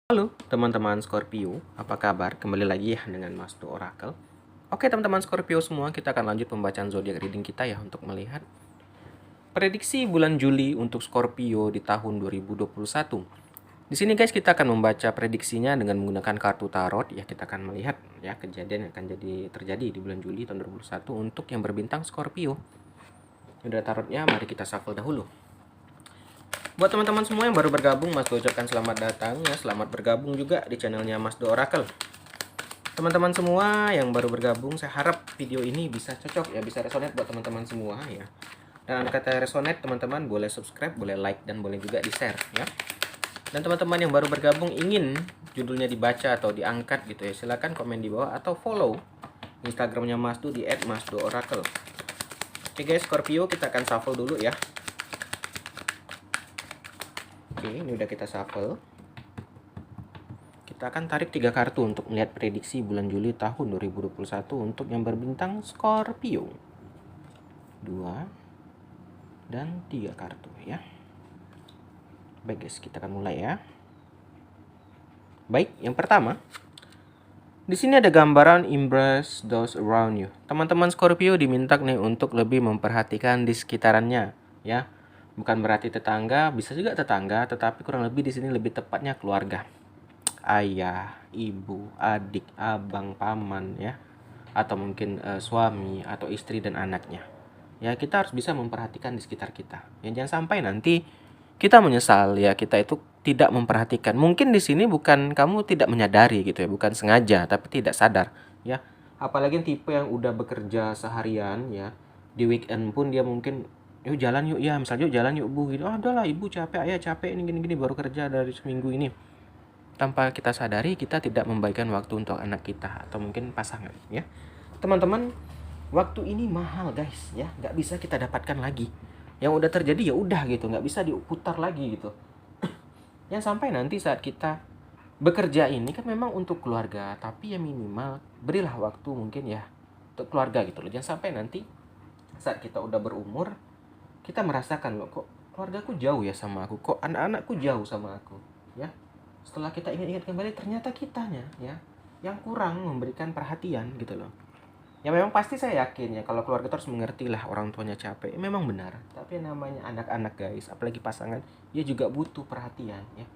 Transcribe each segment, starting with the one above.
Halo teman-teman Scorpio, apa kabar? Kembali lagi ya dengan Mas Do Oracle. Oke teman-teman Scorpio semua, kita akan lanjut pembacaan zodiak reading kita ya untuk melihat prediksi bulan Juli untuk Scorpio di tahun 2021. Di sini guys kita akan membaca prediksinya dengan menggunakan kartu tarot ya. Kita akan melihat ya kejadian yang akan terjadi di bulan Juli tahun 2021 untuk yang berbintang Scorpio. Udah tarotnya, mari kita shuffle dahulu. Buat teman-teman semua yang baru bergabung, Mas Do ucapkan selamat datang ya. Selamat bergabung juga di channelnya Mas Do Oracle. Teman-teman semua yang baru bergabung, saya harap video ini bisa cocok ya, bisa resonate buat teman-teman semua ya. Dan kata resonate, teman-teman boleh subscribe, boleh like, dan boleh juga di-share ya. Dan teman-teman yang baru bergabung ingin judulnya dibaca atau diangkat gitu ya, silahkan komen di bawah atau follow Instagramnya Mas Do di @masdooracle. Oke guys, Scorpio kita akan shuffle dulu ya. Oke, ini udah kita shuffle. Kita akan tarik 3 kartu untuk melihat prediksi bulan Juli tahun 2021 untuk yang berbintang Scorpio. 2 dan 3 kartu ya. Baik guys, kita akan mulai ya. Baik, yang pertama. Di sini ada gambaran embrace those around you. Teman-teman Scorpio diminta nih untuk lebih memperhatikan di sekitarannya ya. Bukan berarti tetangga, bisa juga tetangga, tetapi kurang lebih di sini lebih tepatnya keluarga. Ayah, ibu, adik, abang, paman ya. Atau mungkin suami atau istri dan anaknya. Ya, kita harus bisa memperhatikan di sekitar kita. Ya, jangan sampai nanti kita menyesal ya, kita itu tidak memperhatikan. Mungkin di sini bukan kamu tidak menyadari gitu ya, bukan sengaja tapi tidak sadar ya. Apalagi tipe yang udah bekerja seharian ya, di weekend pun dia mungkin yuk jalan yuk ya, misalnya yuk jalan yuk bu gitu. Ah, udahlah ibu capek, ayah capek ini gini-gini baru kerja dari seminggu ini. Tanpa kita sadari kita tidak memberikan waktu untuk anak kita atau mungkin pasangan ya. Teman-teman, waktu ini mahal guys ya, nggak bisa kita dapatkan lagi. Yang udah terjadi ya udah gitu, nggak bisa diputar lagi gitu. Yang sampai nanti saat kita bekerja ini kan memang untuk keluarga, tapi ya minimal berilah waktu mungkin ya untuk keluarga gitu loh. Jangan sampai nanti saat kita udah berumur kita merasakan loh, kok keluargaku jauh ya sama aku, kok anak-anakku jauh sama aku ya. Setelah kita ingat-ingat kembali ternyata kitanya ya yang kurang memberikan perhatian gitu loh. Ya memang pasti saya yakin ya kalau keluarga harus mengerti lah orang tuanya capek. Memang benar. Tapi namanya anak-anak guys, apalagi pasangan, dia juga butuh perhatian ya.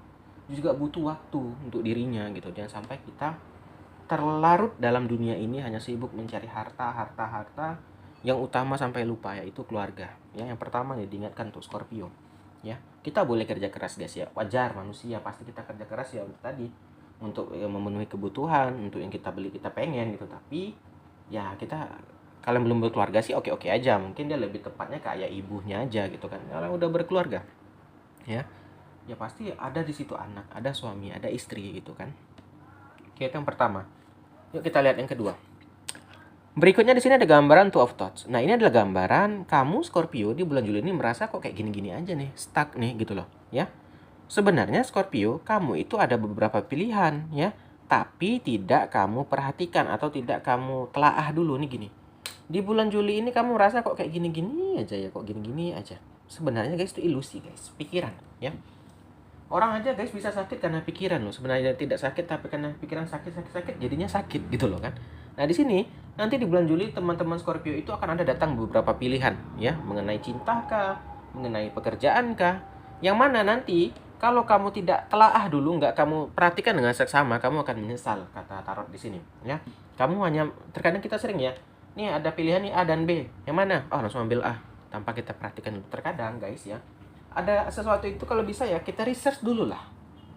Dia juga butuh waktu untuk dirinya gitu. Jangan sampai kita terlarut dalam dunia ini hanya sibuk mencari harta. Yang utama sampai lupa yaitu keluarga. Ya, yang pertama nih diingatkan untuk Scorpio. Ya, kita boleh kerja keras guys ya. Wajar manusia pasti kita kerja keras ya untuk tadi untuk memenuhi kebutuhan, untuk yang kita beli kita pengen gitu. Tapi ya kita kalau belum berkeluarga sih oke-oke aja, mungkin dia lebih tepatnya kayak ibunya aja gitu kan. Kalau udah berkeluarga ya pasti ada di situ anak, ada suami, ada istri gitu kan. Oke, itu yang pertama. Yuk kita lihat yang kedua. Berikutnya di sini ada gambaran Two of Thoughts. Nah, ini adalah gambaran kamu Scorpio di bulan Juli ini merasa kok kayak gini-gini aja nih, stuck nih gitu loh ya. Sebenarnya Scorpio, kamu itu ada beberapa pilihan ya, tapi tidak kamu perhatikan atau tidak kamu telaah dulu nih gini. Di bulan Juli ini kamu merasa kok kayak gini-gini aja ya, kok gini-gini aja. Sebenarnya guys itu ilusi guys, pikiran ya. Orang aja guys bisa sakit karena pikiran loh. Sebenarnya tidak sakit tapi karena pikiran sakit jadinya sakit gitu loh kan. Nah, di sini nanti di bulan Juli teman-teman Scorpio itu akan ada datang beberapa pilihan ya, mengenai cinta kah, mengenai pekerjaan kah. Yang mana nanti kalau kamu tidak telaah dulu, nggak kamu perhatikan dengan seksama, kamu akan menyesal, kata tarot di sini ya. Kamu hanya terkadang kita sering ya, nih ada pilihan nih A dan B. Yang mana? Oh, langsung ambil A tanpa kita perhatikan dulu. Terkadang guys ya, ada sesuatu itu kalau bisa ya kita research dulu lah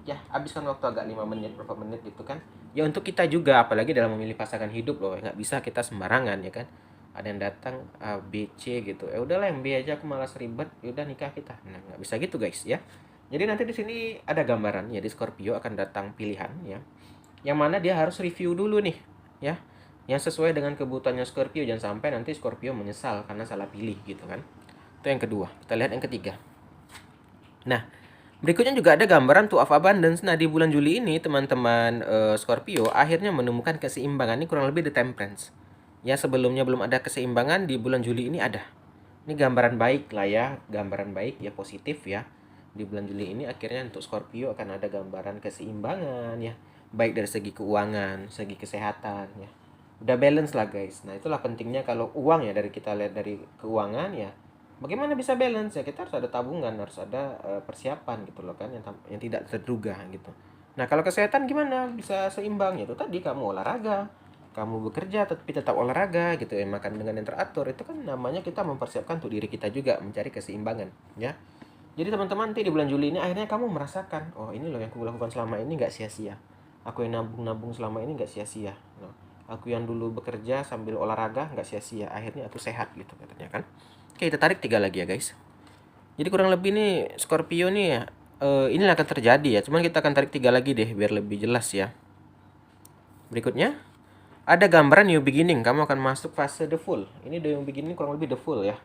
ya, habiskan waktu agak 5 menit berapa menit gitu kan ya, untuk kita juga apalagi dalam memilih pasangan hidup loh, nggak bisa kita sembarangan ya kan. Ada yang datang A B C gitu, ya udahlah yang B aja aku malas ribet, ya udah nikah kita. Nah, nggak bisa gitu guys ya. Jadi nanti di sini ada gambaran ya, di Scorpio akan datang pilihan ya, yang mana dia harus review dulu nih ya, yang sesuai dengan kebutuhannya Scorpio. Jangan sampai nanti Scorpio menyesal karena salah pilih gitu kan. Itu yang kedua. Kita lihat yang ketiga. Nah, berikutnya juga ada gambaran Two of Abundance. Nah, di bulan Juli ini teman-teman Scorpio akhirnya menemukan keseimbangan. Ini kurang lebih The Temperance. Ya, sebelumnya belum ada keseimbangan, di bulan Juli ini ada. Ini gambaran baik lah ya, gambaran baik ya, positif ya. Di bulan Juli ini akhirnya untuk Scorpio akan ada gambaran keseimbangan ya, baik dari segi keuangan, segi kesehatan ya. Udah balance lah guys. Nah, itulah pentingnya kalau uang ya, dari kita lihat dari keuangan ya. Bagaimana bisa balance ya? Kita harus ada tabungan, harus ada persiapan gitu loh kan, yang tidak terduga gitu. Nah, kalau kesehatan gimana bisa seimbang? Itu tadi kamu olahraga, kamu bekerja tapi tetap olahraga gitu ya, makan dengan yang teratur. Itu kan namanya kita mempersiapkan untuk diri kita juga mencari keseimbangan ya. Jadi teman-teman, nanti di bulan Juli ini akhirnya kamu merasakan, oh ini loh yang aku lakukan selama ini nggak sia-sia. Aku yang nabung-nabung selama ini nggak sia-sia. Nah, aku yang dulu bekerja sambil olahraga nggak sia-sia. Akhirnya aku sehat gitu katanya kan. Oke, kita tarik 3 lagi ya guys. Jadi kurang lebih nih Scorpio nih ya, ini akan terjadi ya. Cuman kita akan tarik 3 lagi deh biar lebih jelas ya. Berikutnya ada gambaran new beginning. Kamu akan masuk fase the full. Ini the new beginning kurang lebih the full ya.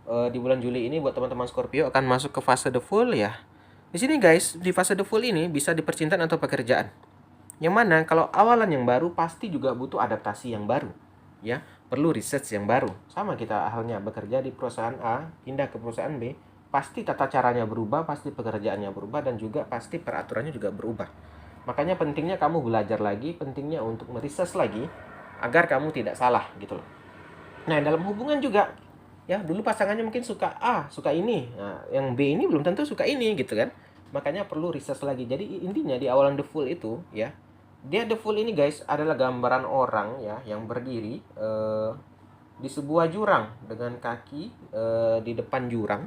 Di bulan Juli ini buat teman-teman Scorpio akan masuk ke fase the full ya. Di sini guys, di fase the full ini bisa di percintaan atau pekerjaan. Yang mana kalau awalan yang baru pasti juga butuh adaptasi yang baru. Ya, perlu research yang baru. Sama kita halnya bekerja di perusahaan A, pindah ke perusahaan B, pasti tata caranya berubah, pasti pekerjaannya berubah, dan juga pasti peraturannya juga berubah. Makanya pentingnya kamu belajar lagi, pentingnya untuk meriset lagi agar kamu tidak salah gitu loh. Nah, dalam hubungan juga ya, dulu pasangannya mungkin suka A, suka ini. Nah, yang B ini belum tentu suka ini gitu kan. Makanya perlu research lagi. Jadi intinya di awalan the full itu ya, dia the full ini guys adalah gambaran orang ya yang berdiri di sebuah jurang dengan kaki di depan jurang,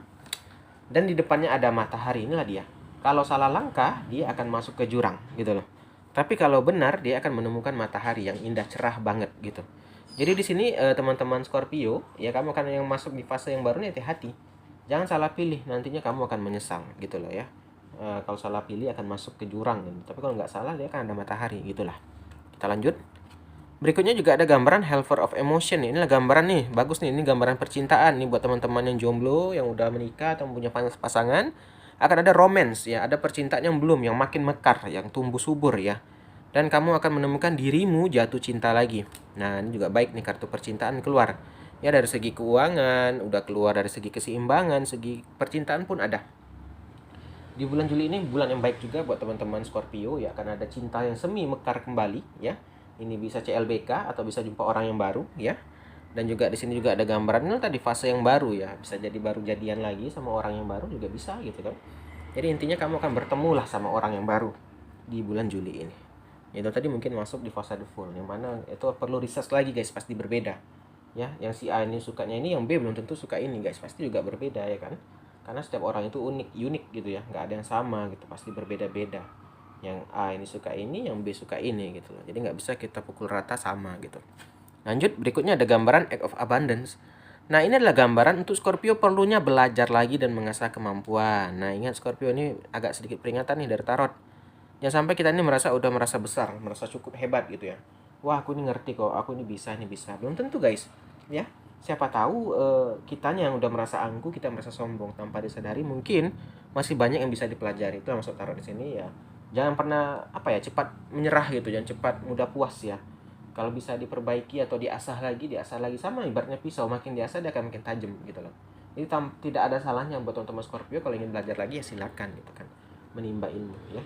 dan di depannya ada matahari. Inilah dia. Kalau salah langkah, dia akan masuk ke jurang gitu loh. Tapi kalau benar, dia akan menemukan matahari yang indah, cerah banget gitu. Jadi di sini teman-teman Scorpio, ya kamu akan yang masuk di fase yang baru nih, hati-hati. Jangan salah pilih, nantinya kamu akan menyesal gitu loh ya. Kalau salah pilih akan masuk ke jurang gitu. Tapi kalau nggak salah, dia akan ada matahari gitulah. Kita lanjut. Berikutnya juga ada gambaran helper of emotion. Inilah gambaran nih, bagus nih. Ini gambaran percintaan nih buat teman-teman yang jomblo, yang udah menikah atau punya pasangan. Akan ada romance ya, ada percintaan yang belum, yang makin mekar, yang tumbuh subur ya. Dan kamu akan menemukan dirimu jatuh cinta lagi. Nah, ini juga baik nih, kartu percintaan keluar. Ya, dari segi keuangan, udah keluar, dari segi keseimbangan, segi percintaan pun ada. Di bulan Juli ini bulan yang baik juga buat teman-teman Scorpio ya, akan ada cinta yang semi mekar kembali ya. Ini bisa CLBK atau bisa jumpa orang yang baru ya. Dan juga di sini juga ada gambaran ini tadi fase yang baru ya, bisa jadi baru jadian lagi sama orang yang baru juga bisa gitu kan. Jadi intinya kamu akan bertemu lah sama orang yang baru di bulan Juli ini. Itu tadi mungkin masuk di fase the full, yang mana itu perlu research lagi guys, pasti berbeda. Ya, yang si A ini sukanya ini, yang B belum tentu suka ini guys, pasti juga berbeda ya kan. Karena setiap orang itu unik gitu ya, nggak ada yang sama gitu, pasti berbeda-beda. Yang A ini suka ini, yang B suka ini gitu loh. Jadi nggak bisa kita pukul rata sama gitu. Lanjut, berikutnya ada gambaran Act of Abundance. Nah, ini adalah gambaran untuk Scorpio perlunya belajar lagi dan mengasah kemampuan. Nah, ingat Scorpio ini agak sedikit peringatan nih dari tarot. Jangan sampai kita ini udah merasa besar, merasa cukup hebat gitu ya. Wah, aku ini ngerti kok, aku ini bisa, ini bisa. Belum tentu guys, ya. Siapa tahu kitanya yang udah merasa angkuh, kita merasa sombong tanpa disadari, mungkin masih banyak yang bisa dipelajari. Itu yang masuk tarot di sini ya. Jangan pernah cepat menyerah gitu, jangan cepat mudah puas ya. Kalau bisa diperbaiki atau diasah lagi sama ibaratnya pisau, makin diasah dia akan makin tajam gitu loh. Jadi tidak ada salahnya buat teman-teman Scorpio kalau ingin belajar lagi ya silakan gitu kan, menimba ilmu ya.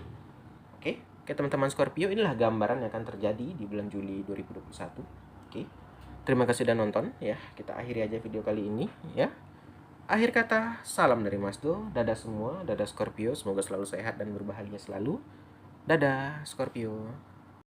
Oke teman-teman Scorpio, inilah gambaran yang akan terjadi di bulan Juli 2021. Oke. Terima kasih sudah nonton ya. Kita akhiri aja video kali ini ya. Akhir kata, salam dari Mas Do. Dadah semua, dadah Scorpio, semoga selalu sehat dan berbahagia selalu. Dadah Scorpio.